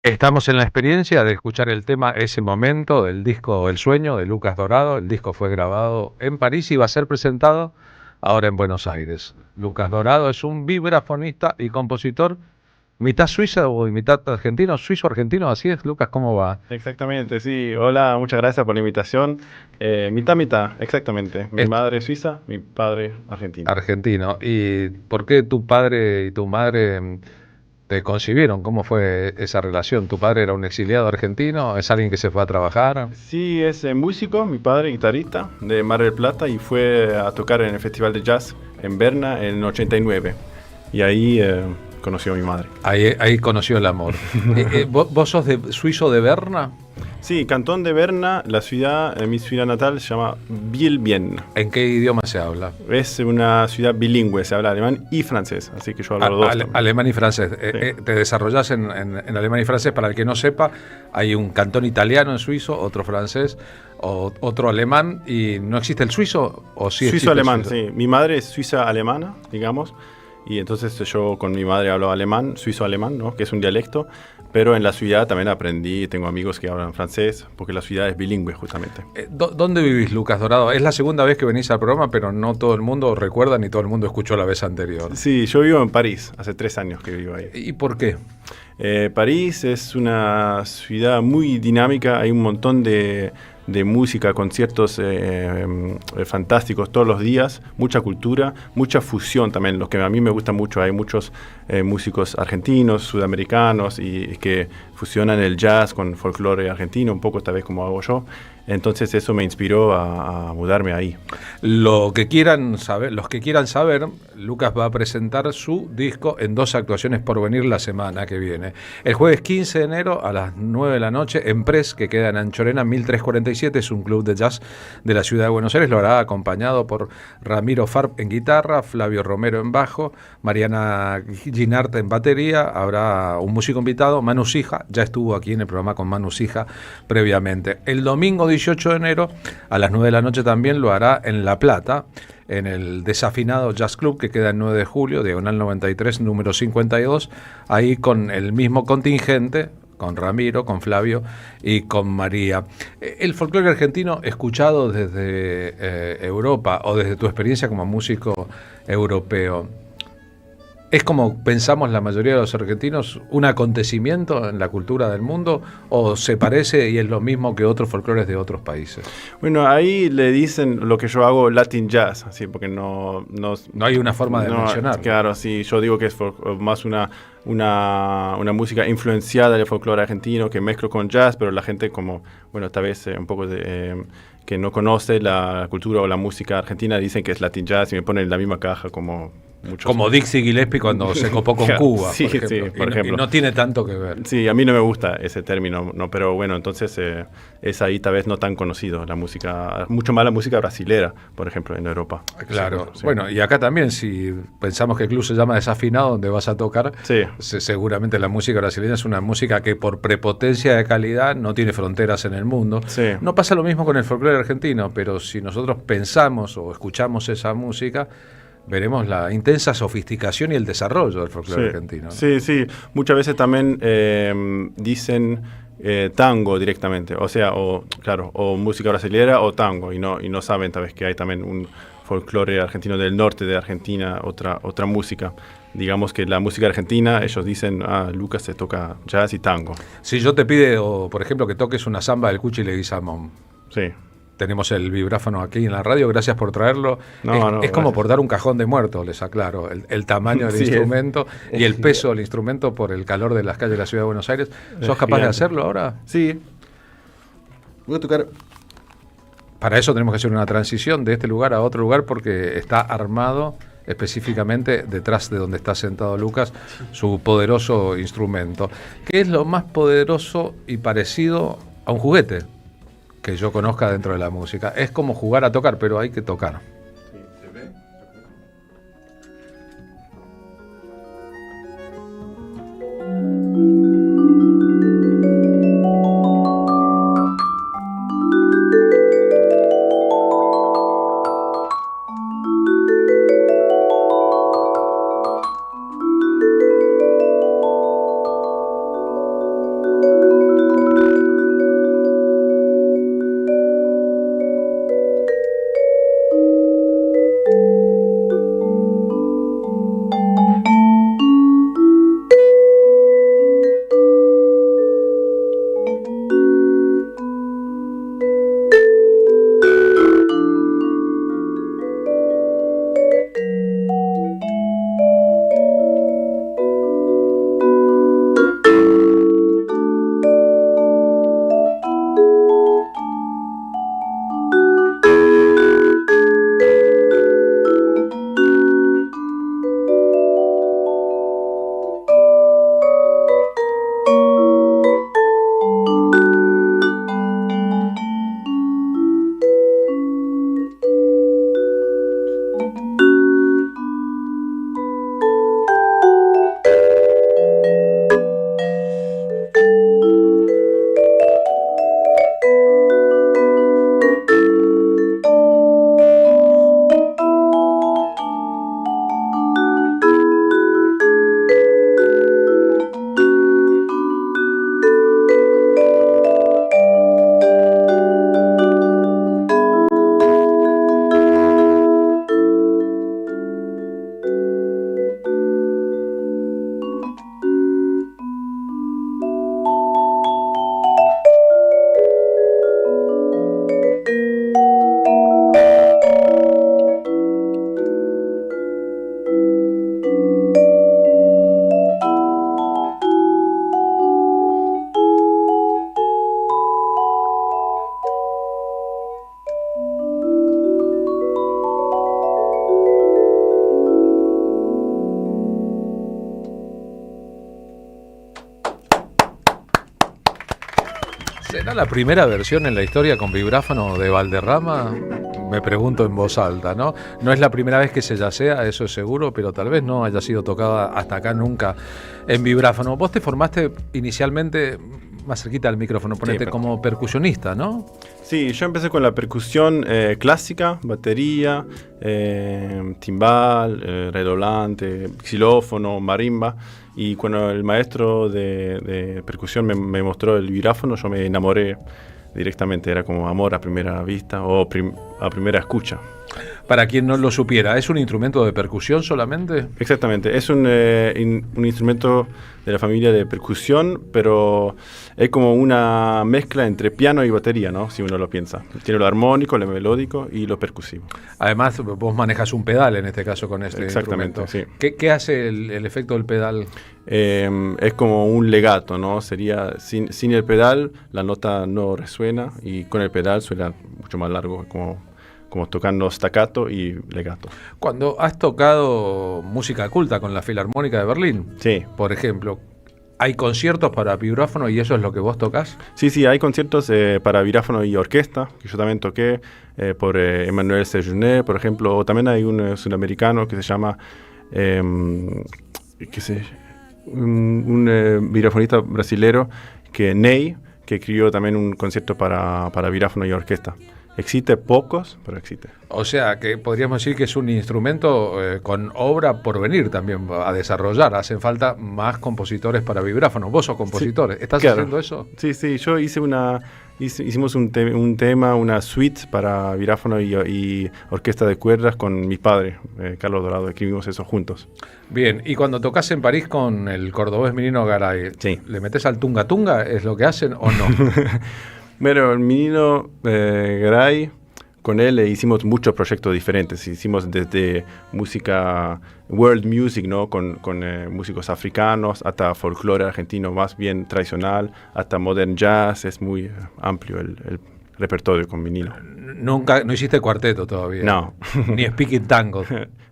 Estamos en la experiencia de escuchar el tema Ese Momento del disco El Sueño de Lucas Dorado. El disco fue grabado en París y va a ser presentado ahora en Buenos Aires. Lucas Dorado es un vibrafonista y compositor, mitad suizo y mitad argentino, suizo-argentino, así es, Lucas, ¿cómo va? Exactamente, sí. Hola, muchas gracias por la invitación. Mitad, mitad, exactamente. Mi Es madre es suiza, mi padre argentino. argentino. ¿Y por qué tu padre y tu madre te concibieron? ¿Cómo fue esa relación? ¿Tu padre era un exiliado argentino? ¿Es alguien que se fue a trabajar? Sí, es músico, mi padre guitarrista de Mar del Plata y fue a tocar en el Festival de Jazz en Berna en el 89. Y ahí conoció a mi madre. Ahí conoció el amor. ¿Vos sos suizo de Berna? Sí, Cantón de Berna, la ciudad, mi ciudad natal se llama Biel-Bienne. ¿En qué idioma se habla? Es una ciudad bilingüe, se habla alemán y francés, así que yo hablo los dos también. Alemán y francés. Sí. Te desarrollás en alemán y francés. Para el que no sepa, hay un cantón italiano en suizo, otro francés, otro alemán, y ¿no existe el suizo? ¿O sí existe el Suizo-alemán, suizo? sí. Mi madre es suiza-alemana, digamos, y entonces yo con mi madre hablo alemán, suizo-alemán, ¿no? Que es un dialecto, pero en la ciudad también aprendí, tengo amigos que hablan francés, porque la ciudad es bilingüe justamente. ¿Dónde vivís, Lucas Dorado? Es la segunda vez que venís al programa, pero no todo el mundo recuerda ni todo el mundo escuchó la vez anterior. Sí, yo vivo en París, hace 3 años que vivo ahí. ¿Y por qué? París es una ciudad muy dinámica, hay un montón de música, conciertos fantásticos todos los días, mucha cultura, mucha fusión también, lo que a mí me gusta mucho, hay muchos músicos argentinos, sudamericanos y que fusionan el jazz con folclore argentino, un poco esta vez como hago yo. Entonces eso me inspiró a mudarme ahí. Los que quieran saber, Lucas va a presentar su disco en 2 actuaciones por venir la semana que viene. El jueves 15 de enero a las 9 de la noche en Press, que queda en Anchorena 1347, es un club de jazz de la ciudad de Buenos Aires. Lo hará acompañado por Ramiro Farb en guitarra, Flavio Romero en bajo, Mariana Ginarte en batería. Habrá un músico invitado, Manu Sija, ya estuvo aquí en el programa con Manu Sija previamente. El domingo 18 de enero a las 9 de la noche también lo hará en La Plata, en el Desafinado Jazz Club, que queda el 9 de julio, diagonal 93, número 52, ahí con el mismo contingente, con Ramiro, con Flavio y con María. El folclore argentino, escuchado desde Europa o desde tu experiencia como músico europeo, ¿es como pensamos la mayoría de los argentinos, un acontecimiento en la cultura del mundo, o se parece y es lo mismo que otros folclores de otros países? Bueno, ahí le dicen lo que yo hago Latin Jazz, así porque No hay una forma de mencionarlo. Claro, sí, yo digo que es más una música influenciada del folclore argentino que mezclo con jazz, pero la gente como, bueno, tal vez un poco que no conoce la cultura o la música argentina dicen que es Latin Jazz y me ponen en la misma caja como muchos. Como Dixie Gillespie cuando se copó con Cuba, Sí, por ejemplo. sí, por ejemplo. Y no tiene tanto que ver. Sí, a mí no me gusta ese término, no, pero bueno, entonces es ahí tal vez no tan conocido la música, mucho más la música brasilera, por ejemplo, en Europa. Claro, Sí. bueno, y acá también, si pensamos que el club se llama Desafinado, donde vas a tocar, Sí. seguramente la música brasileña es una música que por prepotencia de calidad no tiene fronteras en el mundo. Sí. No pasa lo mismo con el folclore argentino, pero si nosotros pensamos o escuchamos esa música, veremos la intensa sofisticación y el desarrollo del folclore argentino, ¿no? Sí, sí. Muchas veces también dicen tango directamente, o sea, o música brasileña o tango, y no saben tal vez que hay también un folclore argentino del norte de Argentina, otra música. Digamos que la música argentina, ellos dicen, Lucas se toca jazz y tango. Si yo te pido, por ejemplo, que toques una samba del Cuchi Leguizamón, Sí. tenemos el vibráfono aquí en la radio, gracias por traerlo. Es como por dar un cajón de muertos, les aclaro. El tamaño del instrumento y el peso del instrumento por el calor de las calles de la ciudad de Buenos Aires. ¿Sos capaz de hacerlo ahora? Sí. Voy a tocar. Para eso tenemos que hacer una transición de este lugar a otro lugar porque está armado específicamente detrás de donde está sentado Lucas su poderoso instrumento, que es lo más poderoso y parecido a un juguete que yo conozca dentro de la música. Es como jugar a tocar, pero hay que tocar. Sí, ¿se ve? ¿Será la primera versión en la historia con vibráfono de Valderrama? Me pregunto en voz alta, ¿no? No es la primera vez que se yacea, eso es seguro, pero tal vez no haya sido tocada hasta acá nunca en vibráfono. Vos te formaste inicialmente, más cerquita del micrófono, ponete, como percusionista, ¿no? Sí, yo empecé con la percusión clásica, batería, timbal, redoblante, xilófono, marimba. Y cuando el maestro de percusión me mostró el vibráfono, yo me enamoré directamente. Era como amor a primera vista o a primera escucha. Para quien no lo supiera, ¿es un instrumento de percusión solamente? Exactamente, es un instrumento de la familia de percusión, pero es como una mezcla entre piano y batería, ¿no? Si uno lo piensa. Tiene lo armónico, lo melódico y lo percusivo. Además, vos manejas un pedal en este caso con este Exactamente, instrumento. Sí. ¿Qué hace el efecto del pedal? Es como un legato, ¿no? Sería sin el pedal la nota no resuena y con el pedal suena mucho más largo, como tocando staccato y legato. Cuando has tocado música culta con la Filarmónica de Berlín, sí, por ejemplo, ¿hay conciertos para vibráfono y eso es lo que vos tocas? Sí, hay conciertos para vibráfono y orquesta, que yo también toqué por Emmanuel Sejourné, por ejemplo, o también hay un sudamericano que se llama, un vibráfonista brasilero, Ney, que escribió también un concierto para vibráfono y orquesta. Existe pocos, pero existe. O sea, que podríamos decir que es un instrumento con obra por venir también a desarrollar. Hacen falta más compositores para vibráfono. Vos sos compositor. Sí, ¿estás haciendo eso? Sí, yo hicimos un tema, una suite para vibráfono y orquesta de cuerdas con mi padre, Carlos Dorado. Escribimos eso juntos. Bien, y cuando tocas en París con el cordobés Minino Garay, sí, ¿le metés al tunga tunga? ¿Es lo que hacen o no? Bueno, el Minino Garay, con él hicimos muchos proyectos diferentes. Hicimos desde música, world music, ¿no? Con músicos africanos, hasta folclore argentino más bien tradicional, hasta modern jazz. Es muy amplio el repertorio con Minino. ¿No hiciste cuarteto todavía? No. Ni speaking tango.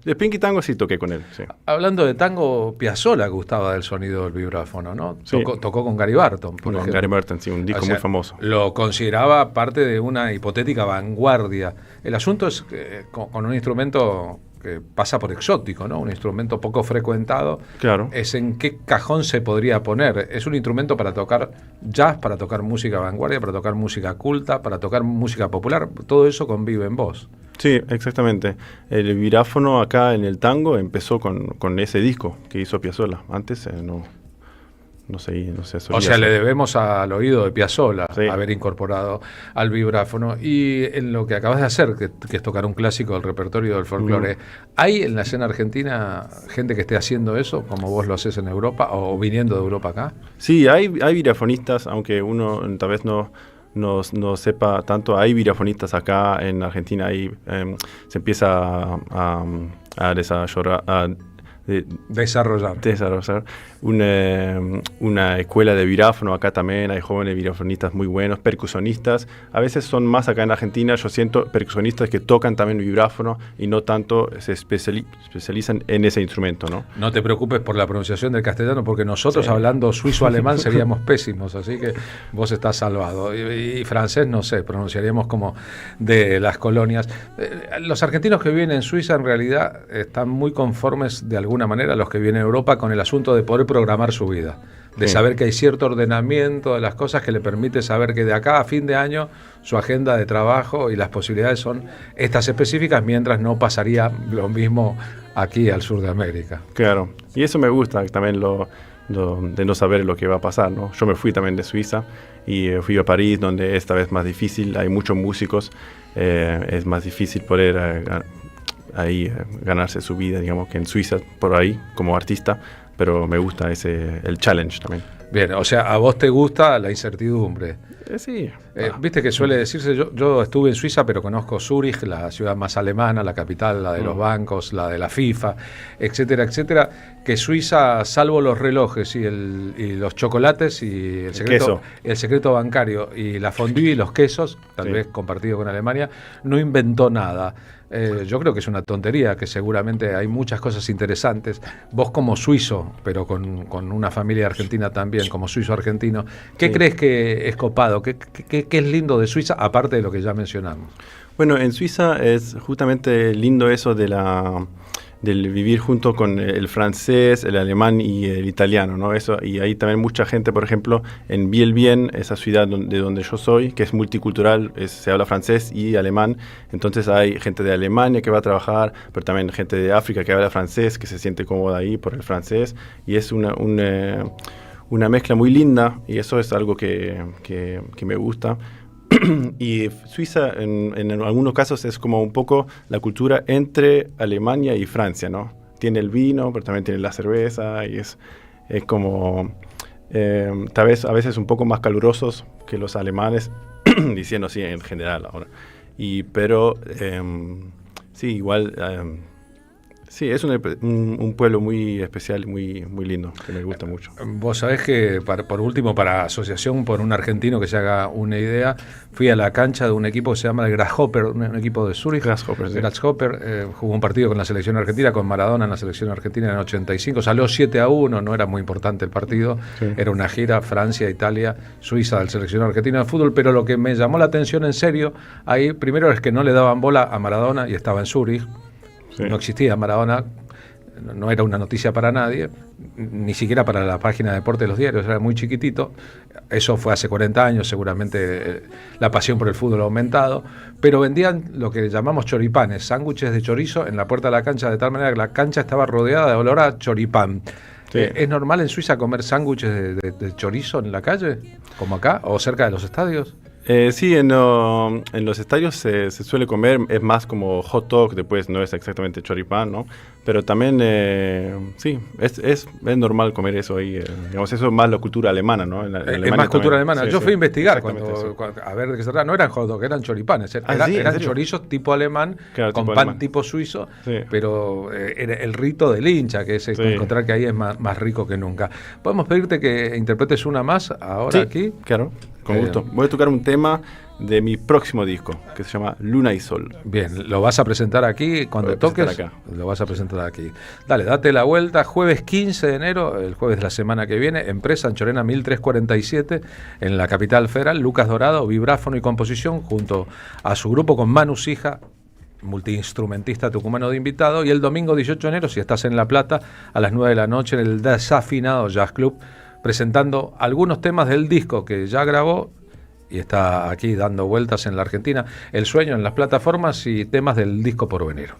De speaking tango sí toqué con él, sí. Hablando de tango, Piazzolla gustaba del sonido del vibráfono, ¿no? Sí. Tocó con Gary Barton, por ejemplo. Gary Barton, sí, un disco muy famoso. Lo consideraba parte de una hipotética vanguardia. El asunto es que con un instrumento que pasa por exótico, ¿no? Un instrumento poco frecuentado. Claro. Es en qué cajón se podría poner. Es un instrumento para tocar jazz, para tocar música vanguardia, para tocar música culta, para tocar música popular. Todo eso convive en vos. Sí, exactamente. El vibráfono acá en el tango empezó con ese disco que hizo Piazzolla. Antes no sé. O sea, le debemos al oído de Piazzolla sí, haber incorporado al vibráfono. Y en lo que acabas de hacer, que es tocar un clásico del repertorio del folclore, ¿hay en la escena argentina gente que esté haciendo eso, como vos lo haces en Europa, o viniendo de Europa acá? Sí, hay vibráfonistas, aunque uno tal vez no sepa tanto. Hay vibráfonistas acá en Argentina. Se empieza a desarrollar una escuela de viráfono. Acá también hay jóvenes vibrafonistas muy buenos, percusionistas. A veces son más acá en Argentina, yo siento percusionistas que tocan también vibráfono y no tanto se especializan en ese instrumento, ¿no? No te preocupes por la pronunciación del castellano, porque nosotros hablando suizo-alemán seríamos pésimos, así que vos estás salvado. Y francés, no sé, pronunciaríamos como de las colonias. Los argentinos que viven en Suiza en realidad están muy conformes de alguna manera, los que vienen a Europa, con el asunto de poder programar su vida, de saber que hay cierto ordenamiento de las cosas que le permite saber que de acá a fin de año su agenda de trabajo y las posibilidades son estas específicas, mientras no pasaría lo mismo aquí al sur de América. Claro, y eso me gusta también de no saber lo que va a pasar, ¿no? Yo me fui también de Suiza y fui a París, donde esta vez más difícil, hay muchos músicos, es más difícil poder ahí ganarse su vida, digamos, que en Suiza, por ahí, como artista, pero me gusta el challenge también. Bien, o sea, a vos te gusta la incertidumbre. Sí. Viste que suele decirse, yo estuve en Suiza, pero conozco Zúrich, la ciudad más alemana, la capital, la de los bancos, la de la FIFA, etcétera, etcétera, que Suiza, salvo los relojes y los chocolates y el secreto bancario y la fondue y los quesos, tal vez compartido con Alemania, no inventó nada. Yo creo que es una tontería, que seguramente hay muchas cosas interesantes. Vos como suizo, pero con una familia argentina también, como suizo argentino, ¿qué crees que es copado? ¿Qué es lindo de Suiza, aparte de lo que ya mencionamos? Bueno, en Suiza es justamente lindo eso del vivir junto con el francés, el alemán y el italiano, ¿no? Eso, y hay también mucha gente, por ejemplo, en Biel-Bien, esa ciudad de donde yo soy, que es multicultural, se habla francés y alemán, entonces hay gente de Alemania que va a trabajar, pero también gente de África que habla francés, que se siente cómoda ahí por el francés, y es una mezcla muy linda, y eso es algo que me gusta. Y Suiza en algunos casos es como un poco la cultura entre Alemania y Francia, ¿no? Tiene el vino, pero también tiene la cerveza y es como tal vez a veces un poco más calurosos que los alemanes, diciendo así en general ahora. Pero sí, igual... sí, es un pueblo muy especial, muy lindo, que me gusta mucho. Vos sabés que, por último, para asociación, por un argentino que se haga una idea, fui a la cancha de un equipo que se llama el Grasshopper, un equipo de Zúrich. Grasshopper, jugó un partido con la selección argentina, con Maradona en la selección argentina en el 85, salió 7-1, no era muy importante el partido, era una gira Francia, Italia, Suiza del seleccionado argentino de fútbol, pero lo que me llamó la atención en serio, ahí primero es que no le daban bola a Maradona y estaba en Zúrich. Sí. No existía Maradona, no era una noticia para nadie, ni siquiera para la página de deporte de los diarios, era muy chiquitito. Eso fue hace 40 años, seguramente la pasión por el fútbol ha aumentado, pero vendían lo que llamamos choripanes, sándwiches de chorizo en la puerta de la cancha, de tal manera que la cancha estaba rodeada de olor a choripán. Sí. ¿Es normal en Suiza comer sándwiches de chorizo en la calle, como acá, o cerca de los estadios? Sí, en los estadios se suele comer, es más como hot dog, después no es exactamente choripán, ¿no? Pero también, sí, es normal comer eso ahí, digamos, eso es más la cultura alemana, ¿no? Es más cultura alemana. Sí, yo fui a investigar a ver de qué se trata. No eran hot dog, eran choripanes, eran chorizos tipo alemán, claro, con tipo pan alemán. Tipo suizo, sí. Pero era el rito del hincha, que es encontrar que ahí es más rico que nunca. ¿Podemos pedirte que interpretes una más ahora aquí? Claro. Con gusto. Voy a tocar un tema de mi próximo disco, que se llama Luna y Sol. Bien, ¿lo vas a presentar aquí cuando toques? Acá. Lo vas a presentar aquí. Dale, date la vuelta. Jueves 15 de enero, el jueves de la semana que viene, Empresa Anchorena 1347, en la capital federal. Lucas Dorado, vibráfono y composición, junto a su grupo con Manu Sija, multiinstrumentista tucumano de invitado. Y el domingo 18 de enero, si estás en La Plata, a las 9 de la noche, en el Desafinado Jazz Club, presentando algunos temas del disco que ya grabó y está aquí dando vueltas en la Argentina, El Sueño en las plataformas y temas del disco por venir.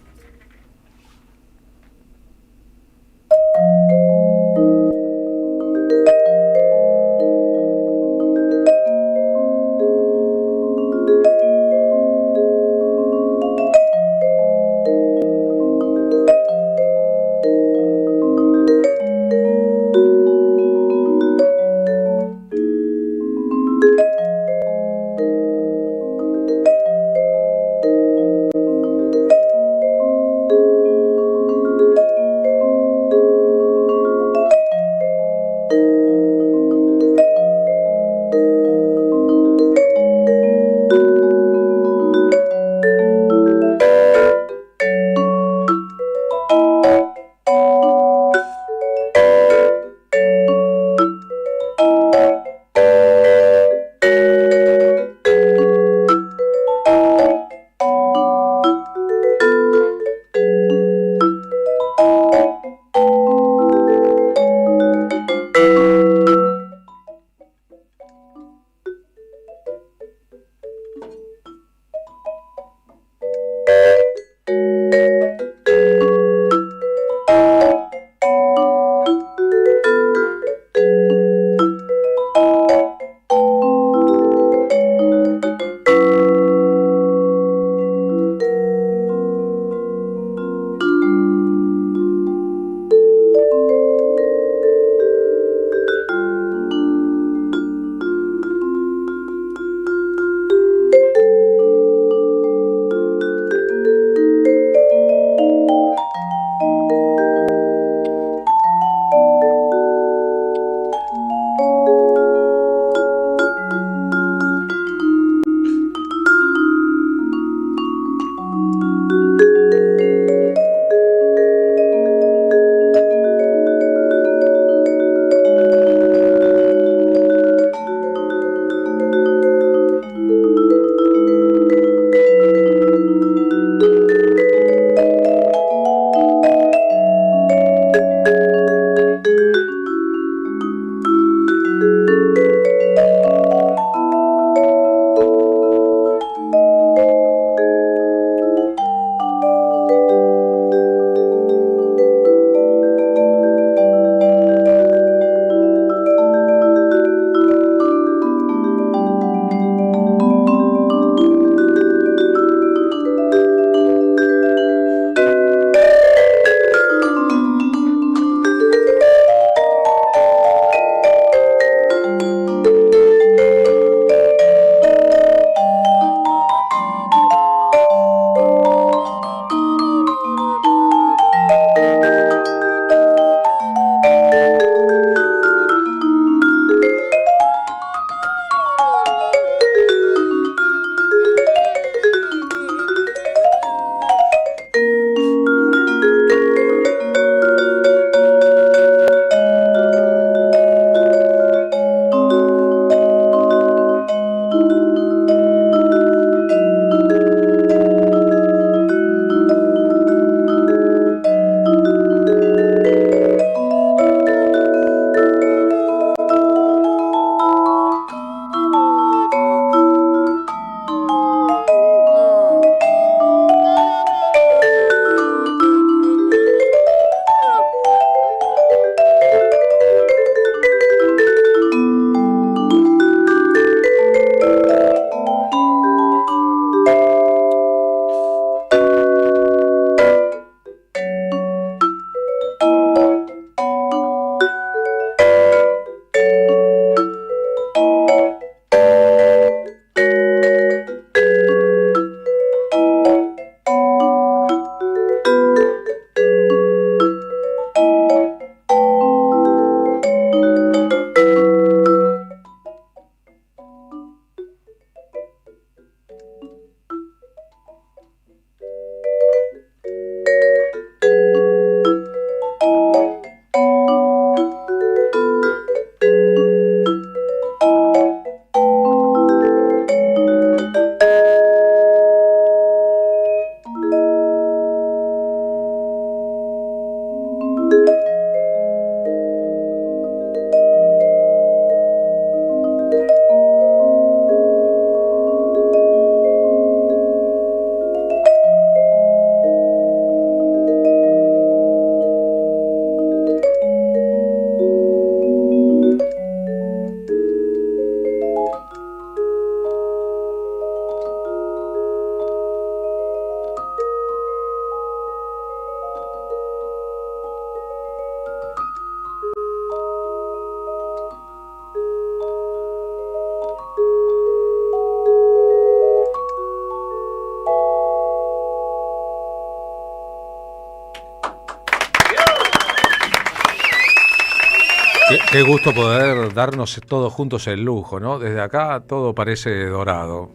Qué gusto poder darnos todos juntos el lujo, ¿no? Desde acá todo parece dorado.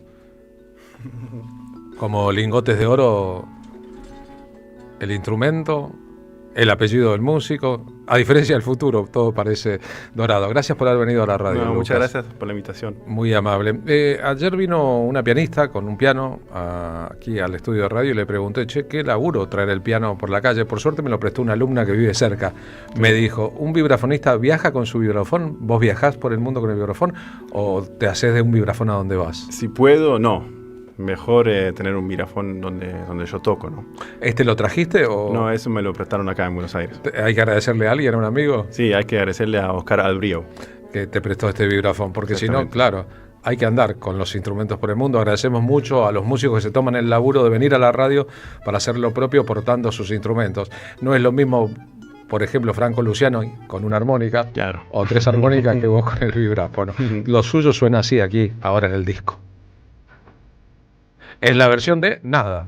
Como lingotes de oro, el instrumento, el apellido del músico. A diferencia del futuro, todo parece dorado. Gracias por haber venido a la radio, Lucas. Muchas gracias por la invitación. Muy amable. Ayer vino una pianista con un piano aquí al estudio de radio y le pregunté, che, ¿qué laburo traer el piano por la calle? Por suerte me lo prestó una alumna que vive cerca. Me dijo, ¿un vibrafonista viaja con su vibrafón? ¿Vos viajás por el mundo con el vibrafón o te haces de un vibrafón a donde vas? Si puedo, no. Mejor tener un vibrafón donde yo toco, ¿no? ¿Este lo trajiste o...? No, eso me lo prestaron acá en Buenos Aires. ¿Hay que agradecerle a alguien, a un amigo? Sí, hay que agradecerle a Oscar Albrío. Que te prestó este vibrafón, porque si no, claro, hay que andar con los instrumentos por el mundo. Agradecemos mucho a los músicos que se toman el laburo de venir a la radio para hacer lo propio portando sus instrumentos. No es lo mismo, por ejemplo, Franco Luciano con una armónica, claro, o 3 armónicas que vos con el vibráfono. Lo suyo suena así aquí, ahora en el disco. Es la versión de Nada.